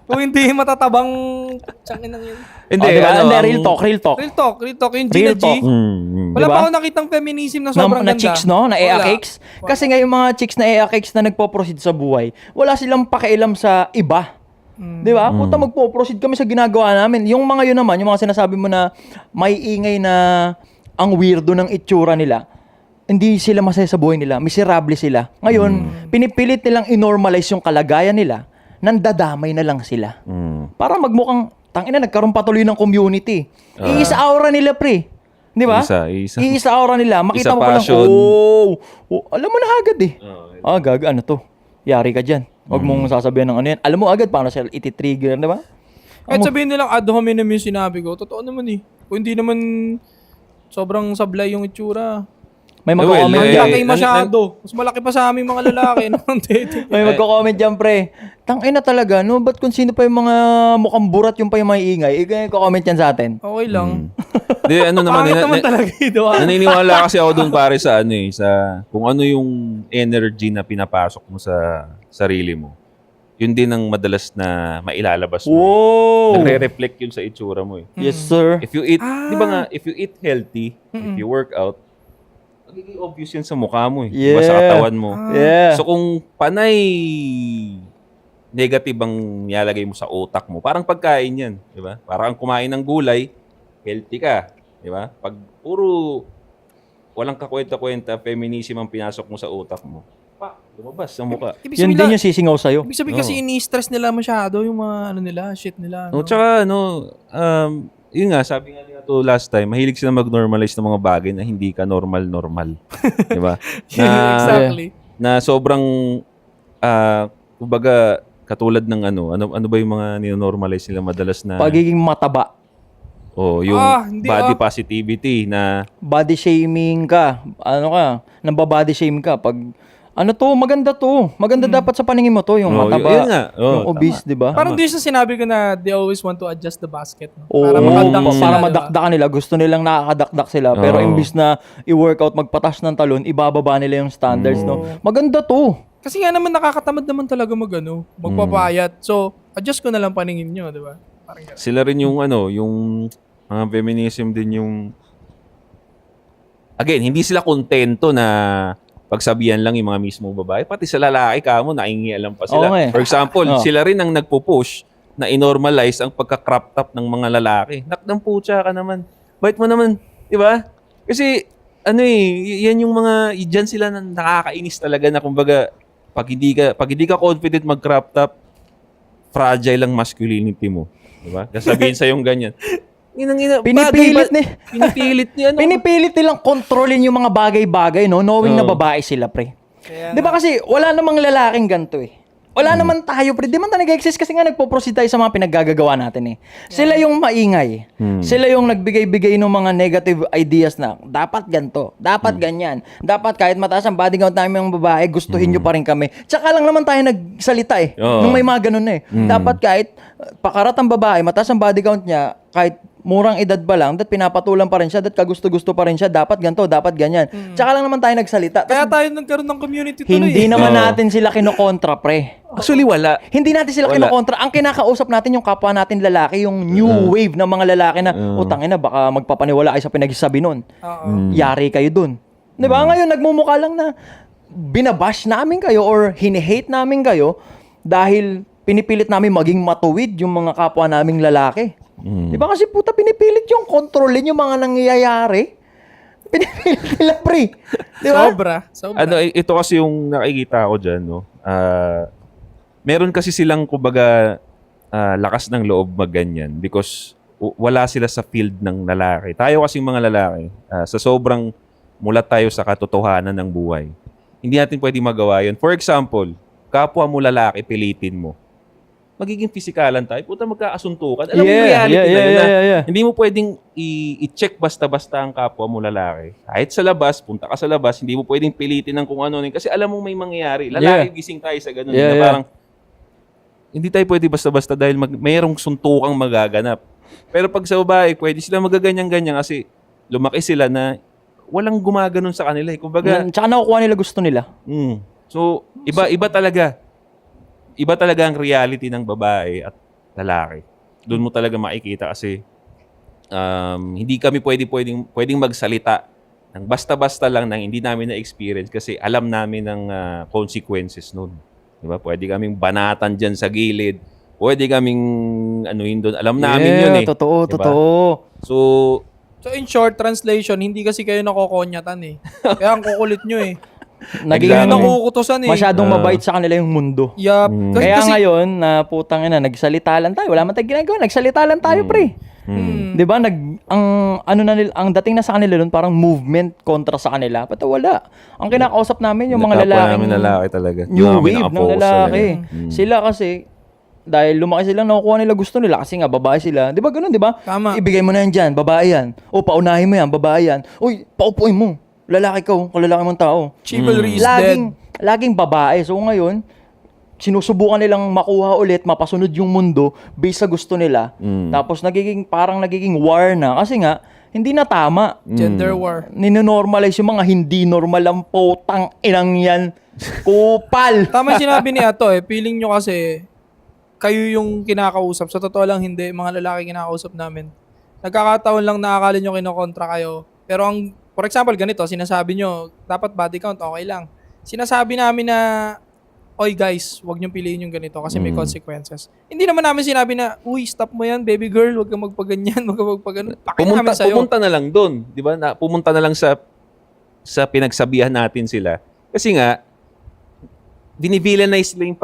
Kung hindi matatabang tiyangin ng yun. Hindi, Diba? ano, Hindi, ang- real talk. Real talk. Yung G Real na G. talk. Wala Diba? pa ako nakitang feminism na sobrang na ganda. chicks, no? Na EA Wala. cakes. Kasi nga yung mga chicks na EA cakes na nagpo-proceed sa buhay, wala silang pakialam sa iba. Di ba? Puta, magpo-proceed kami sa ginagawa namin. Yung mga yun naman, yung mga sinasabi mo na may ingay na ang weirdo ng itsura nila, hindi sila masaya sa buhay nila. Miserable sila. Ngayon, pinipilit nilang inormalize yung kalagayan nila, nandadamay na lang sila. Para magmukhang, tangina, nagkaroon patuloy ng community. Iisa aura nila, pre. Di ba? Iisa aura nila. Makita Isa mo pa lang, passion. alam mo na agad eh. Gag, ano to? Yari ka dyan. Huwag mong sasabihin ng ano yan. Alam mo agad paano siya iti-trigger, di ba? Kahit sabihin nilang ad hominem yung sinabi ko, totoo naman eh. Kung hindi naman sobrang sablay yung itsura. May Well, magko-comment Ang eh, dyan. laki masyado. Mas malaki pa sa aming mga lalaki. May magko-comment dyan, pre. Tangina talaga, no? Ba't kung sino pa yung mga mukhang burat yung pa yung maingay? Iko-comment yan sa atin. Okay lang. Di, ano naman, Pangit naman talaga ito. naniniwala kasi ako doon pare sa ano eh, sa kung ano yung energy na pinapasok mo sa sarili mo. Yun din ang madalas na mailalabas mo. Wow! Nagre-reflect yun sa itsura mo eh. Yes, sir. If you eat, di ba nga, if you eat healthy, if you work out, magiging obvious yun sa mukha mo eh. Diba sa katawan mo. Yeah. So kung panay negative ang nilalagay mo sa utak mo, parang pagkain yan, di ba? Parang kumain ng gulay, healthy ka, di ba? Pag puro walang kakwenta-kwenta, feminism ang pinasok mo sa utak mo, lumabas sa mukha. Yun din yung sisingaw sa'yo. Ibig sabihin kasi ini-stress nila masyado yung mga ano nila, shit nila. No, tsaka yun nga, sabi nga nila to last time, mahilig sila mag-normalize ng mga bagay na hindi ka normal. Di ba? Exactly. Na sobrang, kumbaga, katulad ng ano ba yung mga ninormalize nila madalas na, Pagiging mataba. yung hindi, body positivity na, Body shaming ka. Ano ka? Nambabody shame ka. Pag, ano to, maganda to. Maganda dapat sa paningin mo to. Yung mataba. yun nga. Yung obese, di ba? Parang doon sa sinabi ko na they always want to adjust the basket. No? Oo, Para makadunk sila. para diba? madakdakan nila. Gusto nilang nakakadakdak sila. Pero imbis na i-workout, magpatas ng talon, ibababa nila yung standards, no? Maganda to. Kasi nga naman nakakatamad naman talaga magpapayat. So, adjust ko na lang paningin nyo, di ba? Parang ganun. sila rin yung yung mga feminism din yung, again, hindi sila kontento na pagsabihan lang yung mga mismong babae. Pati sa lalaki ka mo, naingialam pa sila. Oo nga eh. For example, sila rin ang nagpo-push na inormalize ang pagka-crop top ng mga lalaki. Nakdang putya ka naman. Bait mo naman, di ba? Kasi, yan yung mga, dyan sila na nakakainis talaga na kumbaga, pag hindi ka confident mag-crop top, fragile ang masculinity mo. Di ba? Sabihin sa yung ganyan. Pinipilit Pinipilit nilang kontrolin yung mga bagay-bagay, no? Knowing na babae sila, pre. Di ba kasi wala namang lalaking ganito eh. Wala naman tayo, pre. Di man tayo nag-exist kasi nga nagpo-proceed tayo sa mga pinaggagawa natin eh. Sila yung maingay. Sila yung nagbigay-bigay ng mga negative ideas na dapat ganito, dapat ganyan. Dapat kahit mataas ang body count namin ng babae, gustuhin nyo pa rin kami. Tsaka lang naman tayo nagsalita eh. Nung may mga ganun eh. Dapat kahit pakarat ang babae, mataas ang body count niya, kahit murang edad pa lang, dat pinapatulan pa rin siya, dat kagusto-gusto pa rin siya, dapat ganito, dapat ganyan. Tsaka lang naman tayo nagsalita. Kaya tayo nagkaroon ng community tuloy. Hindi naman natin sila kinokontra, pre. Actually, wala. Hindi natin sila kinokontra. Ang kinakausap natin yung kapwa natin lalaki, yung new wave ng mga lalaki na, utangin na, baka magpapaniwala kayo sa pinagsasabi nun. Yari kayo dun. Di ba? Ngayon, nagmumukha lang na binabash namin kayo or hinihate namin kayo dahil pinipilit namin maging matuwid yung mga kapwa naming lalaki. Di ba kasi puta pinipilit yung kontrolin yung mga nangyayari. Pinipilit nila, pre. Di ba? Sobra. Ito kasi yung nakikita ko dyan, no? Meron kasi silang, kumbaga, lakas ng loob magganyan because wala sila sa field ng lalaki. Tayo kasing mga lalaki, sa sobrang mulat tayo sa katotohanan ng buhay, hindi natin pwede magawa yun. For example, kapwa mo lalaki, pilitin mo. Magiging pisikalan tayo, puta magkakasuntukan. Alam mo yung reality na yun na hindi mo pwedeng i-check basta-basta ang kapwa mo lalaki. Kahit sa labas, punta ka sa labas, hindi mo pwedeng pilitin ng kung ano. Kasi alam mo may mangyayari. Lalaki, gising tayo sa ganun. Na parang, hindi tayo pwede basta-basta dahil mayroong suntukang magaganap. Pero pag sa babae, pwede sila magaganyan-ganyan kasi lumaki sila na walang gumaganon sa kanila. Kumbaga, Tsaka nakukuha nila gusto nila. So, iba talaga. iba talaga ang reality ng babae at lalaki. Doon mo talaga makikita kasi hindi kami pwedeng magsalita ng basta-basta lang nang hindi namin na-experience kasi alam namin ng consequences nun. Diba? Pwede kaming banatan dyan sa gilid. Pwede kaming anuhin doon. Alam namin yun eh. Totoo, Diba? totoo. So in short translation, hindi kasi kayo nakokonyatan eh. Kaya ang kukulit nyo eh. Naging Kayo Exactly. nakukutusan eh. masyadong mabait sa kanila yung mundo. Yup. Kaya ngayon, na putang ina, nagsalita lang tayo. Wala man tayong ginagawa. Nagsalita lang tayo, pre. 'Di ba? Ang dating na sa kanila doon parang movement kontra sa kanila. Pero wala. Ang kinakausap namin yung mga Nakapwa lalaki. namin lalaki talaga. New Yung wave ng naka-focus lalaki. talaga. Sila kasi dahil lumaki sila, nakukuha nila gusto nila kasi nga babae sila. 'Di ba ganun, 'di ba? Tama. Ibigay mo na yan dyan, babae yan. O paunahin mo yan, babae yan. Uy, paupuin mo. Lalaki ka, kalalaki mong tao. Chivalry is dead. Laging babae. So ngayon, sinusubukan nilang makuha ulit, mapasunod yung mundo based sa gusto nila. Tapos parang nagiging war na. Kasi nga, hindi na tama. Gender war. Ninonormalize yung mga hindi normal ang potang inang yan. Kupal! Tama yung sinabi ni Ato eh. Feeling nyo kasi kayo yung kinakausap. Sa totoo lang hindi. Mga lalaki kinakausap namin. Nagkakataon lang na akala nyo kinokontra kayo. Pero for example, ganito, sinasabi nyo, dapat body count, okay lang. Sinasabi namin na, oy guys, wag niyong piliin yung ganito kasi may consequences. Hindi naman namin sinabi na, uy, stop mo yan, baby girl, wag kang magpaganyan, wag kang magpagano. Pakin namin sa'yo. Pumunta na lang doon, 'di ba? Pumunta na lang sa pinagsabihan natin sila. Kasi nga binivilanize nila yung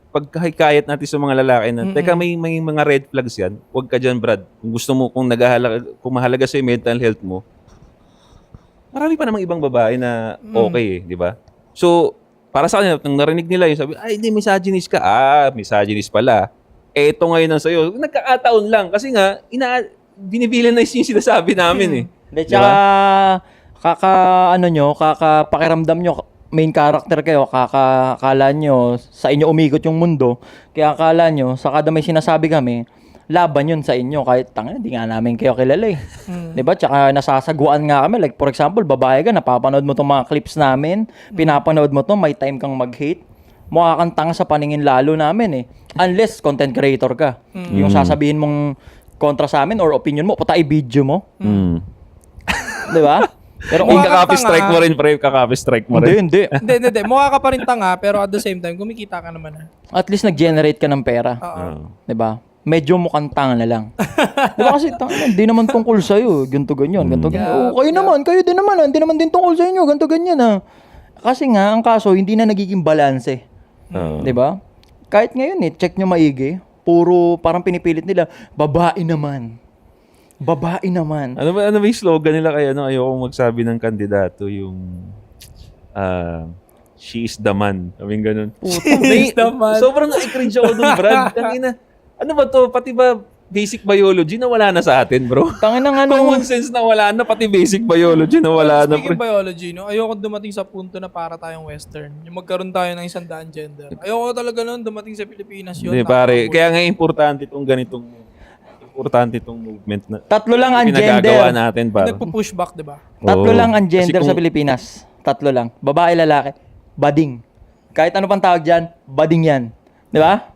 pagkahikayat natin sa mga lalaki na, teka, may mga red flags yan. Huwag ka dyan, Brad. Kung gusto mo, kung mahalaga sa mental health mo, marami pa namang ibang babae na okay, di ba? So, para sa kanila, nang narinig nila yun, sabi, ay, hindi, misogynist ka. Misogynist pala. Ito ngayon ang sa'yo. Nagkakataon lang. Kasi nga, binivilanize yung sinasabi namin eh. Di ba? Kakapakiramdam nyo, main character kayo, akala nyo, sa inyo umikot yung mundo, kaya akala nyo, sa kada may sinasabi kami, laban yun sa inyo, kahit hindi nga namin kayo kilala eh. Diba? Tsaka nasasaguan nga kami, like for example, babae ka, napapanood mo tong mga clips namin, pinapanood mo to, may time kang mag-hate, mukha kang tanga sa paningin lalo namin eh. Unless content creator ka. Yung sasabihin mong kontra sa amin or opinion mo, puta i-video mo. Diba? Pero Mukha kung kang kakapi strike tanga. mo rin, pre, kakapi strike mo rin. Hindi. Hindi. Mukha ka pa rin tanga, pero at the same time, kumikita ka naman ha. At least nag-generate ka ng pera. Oo. Diba? Medyo mukhang tanga na lang. Diba kasi, hindi naman tungkol sa'yo. Ganto ganyan, ganto ganyan. Kayo naman, kayo din naman. Hindi naman din tungkol sa inyo. Ganto ganyan ha. Kasi nga, ang kaso, hindi na nagiging balanse. Diba? Kahit ngayon check nyo maigi. Puro, parang pinipilit nila, babae naman. Babae naman. Ano ba yung slogan nila kaya ayokong magsabi ng kandidato yung she is the man. Kaming ganun. She is the man. Sobrang na-cringe ako dun, Brad. Tangina. Ano ba to? Pati ba basic biology na wala na sa atin, bro? Tangin ng Common sense na wala na, pati basic biology na wala na, Speaking pre. biology, no, ayoko dumating sa punto na para tayong Western. Yung magkaroon tayo ng 100 gender. Ayoko talaga nun dumating sa Pilipinas yun. Hindi, pare. Kaya nga importante itong movement na Tatlo lang ang pinagagawa gender. natin, pare. Nagpo-push back, di ba? Tatlo Oo. lang ang gender Kasi sa Pilipinas. Tatlo lang. Babae, lalaki. Bading. Kahit ano pang tawag dyan, bading yan. Di ba?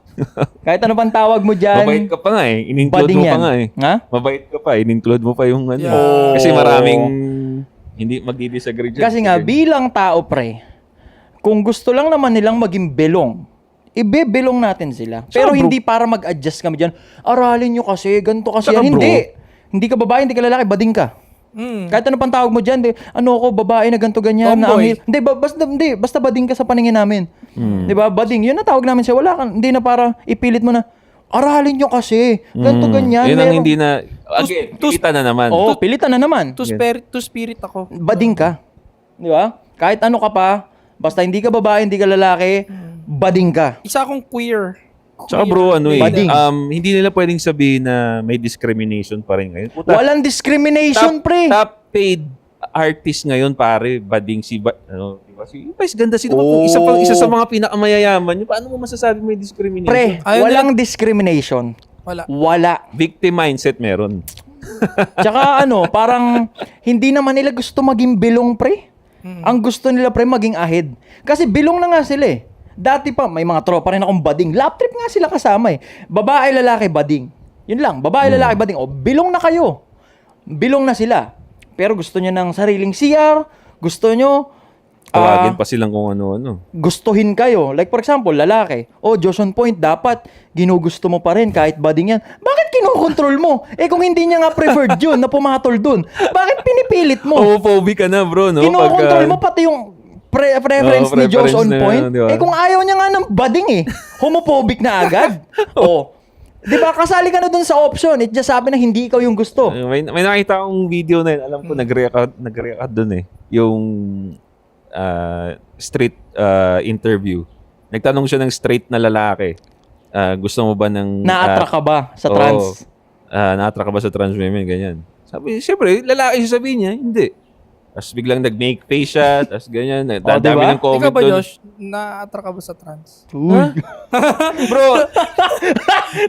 Kahit ano pang tawag mo dyan, Mabait ka pa nga eh. In-include bading mo yan. pa nga eh. Ha? Mabait ka pa. In-include mo pa yung ano. Yeah. Kasi maraming hindi magdi-disagree dyan. Kasi nga, bilang tao, pre, kung gusto lang naman nilang maging belong, ibe-belong natin sila. Pero bro. hindi para mag-adjust kami dyan. Aralin nyo kasi, ganito kasi Saka, yan. bro. Hindi. Hindi ka babae, hindi ka lalaki, bading ka. Kahit ano pang tawag mo dyan, babae na ganito ganyan. Tomboy. Basta bading ka sa paningin namin. Di ba? Bading. Yun na tawag namin siya. Wala ka, hindi na para ipilit mo na, aralin nyo kasi, ganito ganyan. Yun ang Meron- hindi na... Again, kita na naman. Oo, pilitan na naman. To spirit ako. Bading ka. Di ba? Kahit ano ka pa, basta hindi ka babae, hindi ka lalaki, bading ka. Isa akong queer. Tsaka bro, Bading. hindi nila pwedeng sabihin na may discrimination pa rin ngayon. Puta, Walang discrimination, pre. top paid artist ngayon, pare, bading diba? Si Vice ganda sino Oh. isa sa mga pinakamayayaman. Paano mo masasabi may discrimination? Pre, Ayaw walang discrimination. Wala. Wala. Victim mindset meron. Tsaka parang hindi naman nila gusto maging bilong, pre. Ang gusto nila, pre, maging ahead. Kasi bilong na nga sila eh. Dati pa, may mga tropa rin akong bading. Lap trip nga sila kasama eh. Babae, lalaki, bading. Yun lang, babae, lalaki, bading. O, bilong na kayo. Bilong na sila. Pero gusto nyo ng sariling CR, gusto nyo, Tawagin pa silang kung ano-ano. gustuhin kayo. Like for example, lalaki. Diyos on point, dapat ginugusto mo pa rin kahit bading yan. Bakit kinukontrol mo? Kung hindi niya nga preferred yun, na pumatol dun, bakit pinipilit mo? Homophobic ka na, bro, no? Kinukontrol mo pati yung preference ni Diyos on na, point. di ba? Kung ayaw niya nga ng bading homophobic na agad. Di ba, kasali ka na dun sa option. It just sabi na hindi ikaw yung gusto. May nakita akong video na yun. Alam ko, nag-react dun eh. Yung street interview. Nagtanong siya ng straight na lalaki. Gusto mo ba ng... Na-attract ka ba sa trans? Na-attract ka ba sa trans women? Ganyan. Sabi, siyempre, lalaki siya sabihin niya, hindi. Tapos biglang nag-make face siya, tapos ganyan. Dami diba? ng comment Ikaw ba, dun. Josh? Na-attract ka ba sa trans? Uy. Bro,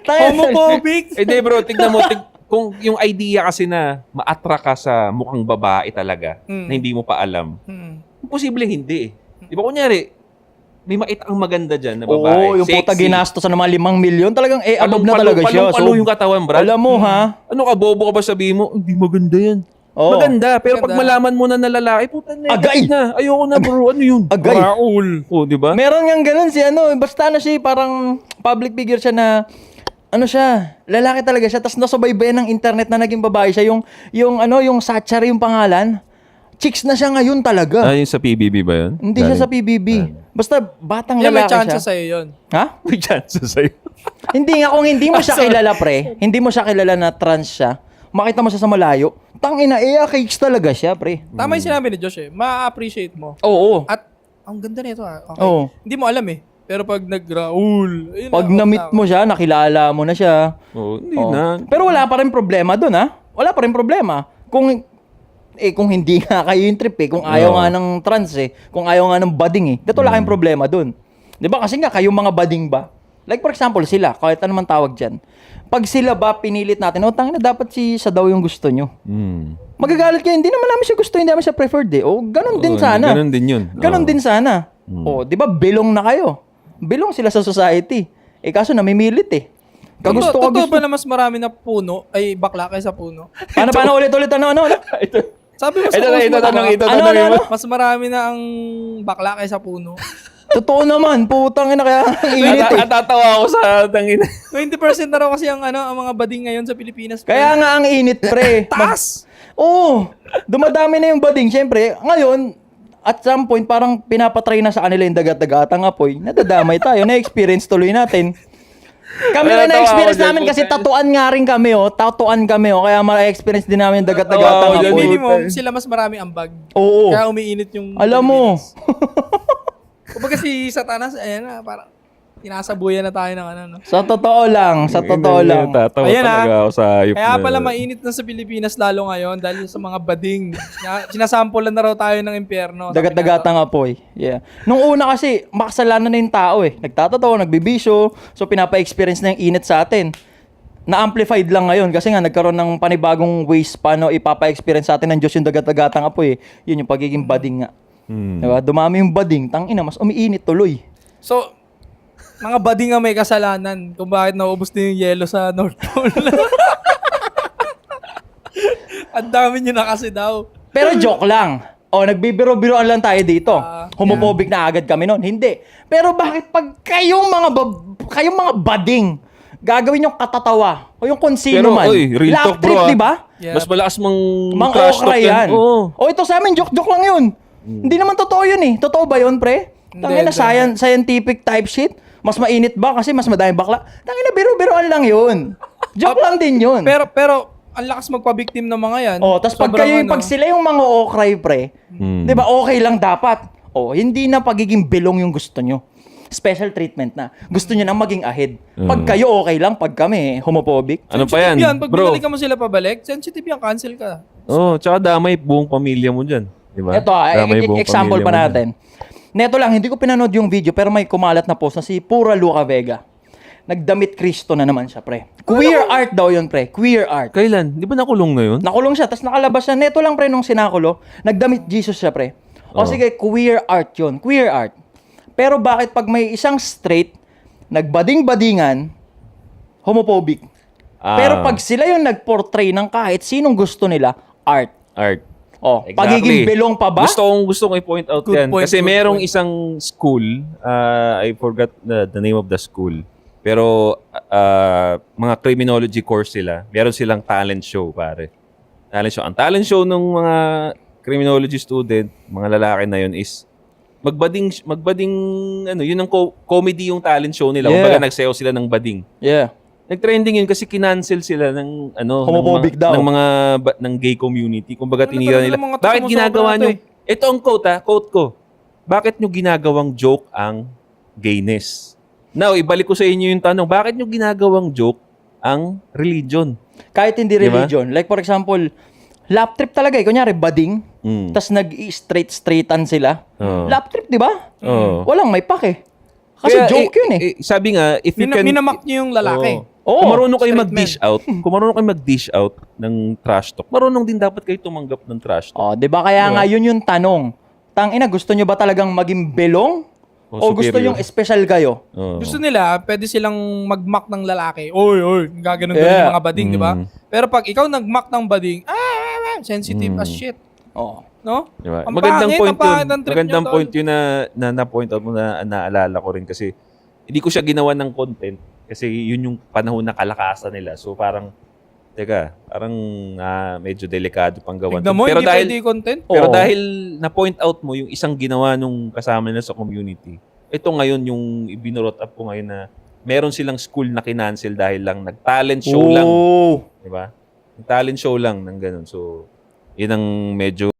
Homophobic? hindi bro, tignan mo. Kung yung idea kasi na ma-attract ka sa mukhang babae talaga, na hindi mo pa alam, posible hindi eh. Di ba kunyari, may ang maganda dyan na babae. Yung puta ginastos ng mga 5 milyon, talagang above na talaga siya. Palo yung katawan, brad. Alam mo ha? Ano ka, bobo ka ba sabihin mo? Hindi maganda yan. Oo. Maganda, pero pag Maganda. malaman mo na na lalaki, puta Agay! negative na. Ayoko na bro, ano yun? Agay. Raul. Oh, di ba? Meron nga ganun si basta na siya parang public figure siya na siya, lalaki talaga siya, tapos nasubaybayan ng internet na naging babae siya, yung Satchar yung pangalan, chicks na siya ngayon talaga. Yung sa PBB ba yun? Hindi siya sa PBB. Basta batang Yeah, may lalaki chance siya. sa'yo yun. Ha? May chance sa'yo. Hindi nga, kung hindi mo siya kilala, pre, hindi mo siya kilala na trans siya, makita mo siya sa malayo, tangina, cakes talaga siya, pre. Tama yung sinabi ni Josh ma-appreciate mo. Oo. At, ang ganda nito Okay. Oo. Hindi mo alam eh. Pero pag nag-Raul, ayun Pag na, na-meet mo siya, nakilala mo na siya. Oh, hindi Oo. na. Pero wala pa rin problema doon, ha? Wala pa rin problema. Kung hindi nga kayo yung trip kung ayaw nga ng trans kung ayaw nga ng bading dito wala kayong problema doon. 'Di ba? Kasi nga kayong mga bading ba? Like for example, sila, kahit ano man tawag diyan. Pag sila ba pinilit natin, tangina dapat siya daw yung gusto nyo. Magagalit kayo, hindi naman namin siya gusto, hindi namin siya preferred ganun din sana. Ganun din yun. Ganun din sana. 'Di ba? Bilong na kayo. Bilong sila sa society. Kaso namimilit Kagusto Totoo ba na mas marami na puno ay bakla kaysa puno? Paano ulit ano? Sabi mo sa Ito post mo, tanong, diba? Ano? Mas marami na ang bakla kaysa puno. Totoo naman, putang ina kaya ang init Natatawa ako sa tangina. 20% na raw kasi ang mga bading ngayon sa Pilipinas. Kaya nga ang init, pre. Taas! Oo. Dumadami na yung bading. Siyempre, ngayon, at some point, parang pinapatry na sa kanila yung dagat-dagatang apoy. Nadadamay tayo. Na-experience tuloy natin. Kami rin na-experience namin kasi tatuan nga rin kami, Tatuan kami, Kaya ma-experience din namin yung dagat-dagatang apoy. Minimum, sila mas marami ambag. Oo. Kaya umiinit yung Alam mo. Kumbaga si Satanas, ayan na, parang tinasabuyan na tayo ng no? Sa totoo lang. Tatawa Ayan, talaga ako sa ayop Kaya na. pala mainit na sa Pilipinas lalo ngayon dahil sa mga bading. Sinasampulan na raw tayo ng impyerno. Dagat-dagatang apoy. Yeah. Nung una kasi, makasalanan na yung tao Nagtatatawa, nagbibisyo. So, pinapa-experience na yung init sa atin. Na-amplified lang ngayon kasi nga nagkaroon ng panibagong ways paano ipapa-experience sa atin ng Diyos yung dagat-dagatang apoy. Yun yung pagiging bading nga. Diba? Dumami yung bading, tangina, mas umiinit tuloy. So, mga bading nga may kasalanan kung bakit naubos din yung yelo sa North Pole. Ang dami nyo na kasi daw. Pero joke lang. Nagbibiro-biroan lang tayo dito. Homophobic na agad kami noon. Hindi. Pero bakit pag kayong mga bading, gagawin yung katatawa o yung kung sino man. Real Laugh talk bro. trip, di ba? Yeah. Mas malakas mang Mang trash okra talk yan. Oo. Ito sa amin, joke-joke lang yun. Hindi naman totoo yun Totoo ba yun, pre? Tangina, Hindi. scientific type shit. Mas mainit ba kasi mas madaming bakla? Tangina, biro-biroan lang yun. Joke lang din yun. Pero ang lakas magpa-victim ng mga yan. Tas pag Sobrang pag sila yung mga okray, pre, di ba, okay lang dapat. Hindi na pagiging bilong yung gusto nyo. Special treatment na. Gusto nyo nang maging ahead. Pag kayo okay lang, pag kami homophobic. Ano pa yan? Yan, pag Bro. binalikan mo sila pabalik, sensitive yan, cancel ka. Tsaka damay buong pamilya mo dyan. Diba? Ito, Damay buong example pamilya pa mo natin. Neto lang, hindi ko pinanood yung video pero may kumalat na post na si Pura Luca Vega. Nagdamit Kristo na naman siya, pre. Queer art daw yun, pre. Queer art. dyan. Kailan? Di ba nakulong na yun? Nakulong siya, tapos nakalabas siya. Neto lang, pre, nung sinakulo, nagdamit Jesus siya, pre. O sige, queer art yun. Queer art. Pero bakit pag may isang straight, nagbading-badingan, homophobic? Pero pag sila yung nag-portray ng kahit sinong gusto nila, art. Art. Oh, Exactly. pagiging belong pa ba? Gusto kong i-point out Good yan. point, Kasi good merong point. isang school, I forgot the name of the school. Pero mga criminology course sila. Meron silang talent show, pare. Talent show. Ang talent show ng mga criminology student, mga lalaki na yun is magbading ano, yun ang comedy yung talent show nila. Yeah. Kumbaga nagsayaw sila ng bading. Yeah. Nag-trending yun kasi kinancel sila ng ano Homophobic ng, daw. ng mga ng gay community. Kumbaga Ano tinira talaga nila. ng mga Bakit sumusobra ginagawa na to nyo? eh? Ito ang quote ko. Bakit nyo ginagawang joke ang gayness? Now, ibalik ko sa inyo yung tanong, bakit nyo ginagawang joke ang religion? Kahit hindi Di ba? religion. Like for example, lap trip talaga eh. Kunyari, bading. Mm. Tas nag-straightan sila. Oo. Lap trip, di ba? Oo. Walang may pake. Kasi Kaya, joke yun eh. sabi nga, if you can... Minamak nyo yung lalaki. Oo. Kung marunong kayo Straight mag-dish out, kung marunong kayo mag-dish out ng trash talk, marunong din dapat kayo tumanggap ng trash talk. Oh, 'di ba kaya nga yun yung tanong. Tangina, gusto nyo ba talagang maging belong? O gusto superior. yung special kayo? Oo. Gusto nila, pwede silang mag-mock ng lalaki. Oy, gaganon Yeah. yung mga bading, di ba? Mm. Pero pag ikaw nag-mock ng bading, sensitive as shit. Oh. No? Diba? Ang Magandang pangit, point ang pangit yun. ng trip Magandang nyo, point yun na point out mo na naalala ko rin kasi hindi ko siya ginawa ng content kasi yun yung panahon na kalakasan nila. So parang, parang medyo delikado pang gawan. Tignan mo, Pero hindi dahil, pwede content. pero Oo. dahil na-point out mo yung isang ginawa nung kasama nila sa community, ito ngayon yung ibinurot up ko ngayon na meron silang school na kinancel dahil lang nag-talent show lang. Oh. Diba? Talent show lang ng ganun. So, yun ang medyo